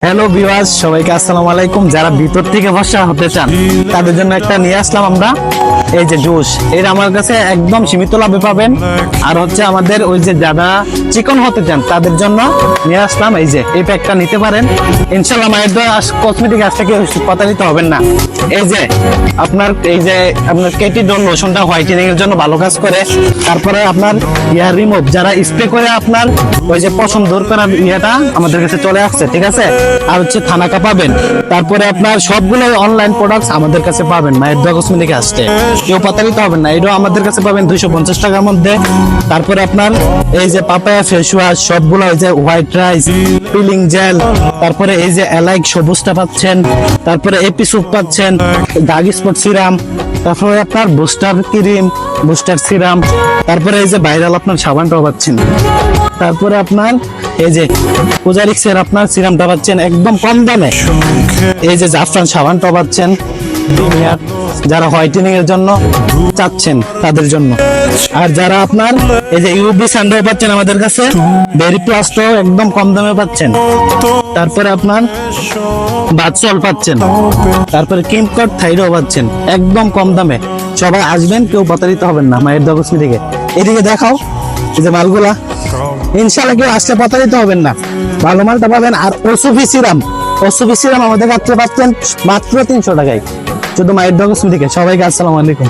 Hello viewers, সবাইকে আসসালামু আলাইকুম। যারা ভিতর থেকে ফর্সা হতে চান তাদের জন্য একটা নিয়ে আসলাম আমরা, এই যে জুস। এর আমার কাছে একদম সীমিত লাভে পাবেন। আর হচ্ছে আমাদের ওই যে যারা চিকন হতে চান তাদের জন্য নিয়ে আসলাম এই যে এই প্যাকটা নিতে পারেন ইনশাআল্লাহ। মায়ের দোয়া কসমেটিক আজ থেকে প্রতারিত হবেন না। এই যে আপনার কেটিডন লোশনটা হোয়াইটেনিং এর জন্য ভালো কাজ করে। তারপরে আপনার হেয়ার রিমুভ যারা স্প্রে করে আপনার ওই যে পশম দূর করার ইয়েটা আমাদের কাছে চলে আসছে, ঠিক আছে। আর হচ্ছে থানাকা পাবেন। তারপরে আপনার সবগুলো অনলাইন প্রোডাক্টস আমাদের কাছে পাবেন মায়ের দোয়া কসমেটিকে আসছে। কেউ প্রতারিত হবেন না। এটাও আমাদের কাছে পাবেন 250 টাকার মধ্যে। তারপরে আপনার এই যে পাপায়া ফেস ওয়াশ, সবগুলো ওই যে হোয়াইট রাইস পিলিং জেল, তারপরে এই যে এলাইক সবুজটা পাচ্ছেন, তারপরে এপি সুপ পাচ্ছেন, দাগ স্পট সিরাম, তারপরে আপনার বুস্টার ক্রিম, বুস্টার সিরাম, তারপরে এই যে ভাইরাল আপনার সাবানটাও পাচ্ছেন। তারপরে আপনার এই যে পূজারিক্সের আপনার সিরামটা পাচ্ছেন একদম কম দামে। এই যে জাফরান সাবানটা পাচ্ছেন প্রিমিয়ার, যারা হোয়াইটেনিং এর জন্য চাচ্ছেন তাদের জন্য। আর যারা আপনার এই যে ইউভি সানডেও পাচ্ছেন আমাদের কাছে, বেরি প্লাসটাও একদম কম দামে পাচ্ছেন। তারপরে আপনার বাথসল পাচ্ছেন, তারপরে কিমকট থাইরও পাচ্ছেন একদম কম দামে। সবাই আসবেন, কেউ প্রতারিত হবেন না মায়ের দোয়া কসমেটিকে। এদিকে দেখাও এই যে মালগুলা, ইনশাআল্লাহ কেউ আসলে প্রতারিত হবেন না, ভালো মালটা পাবেন। আর ওসুফি সিরাম আমাদের কাছে পাচ্ছেন মাত্র 300 টাকায়, শুধু মায়ের দোয়া কসমেটিকে। সবাইকে আসসালামু আলাইকুম।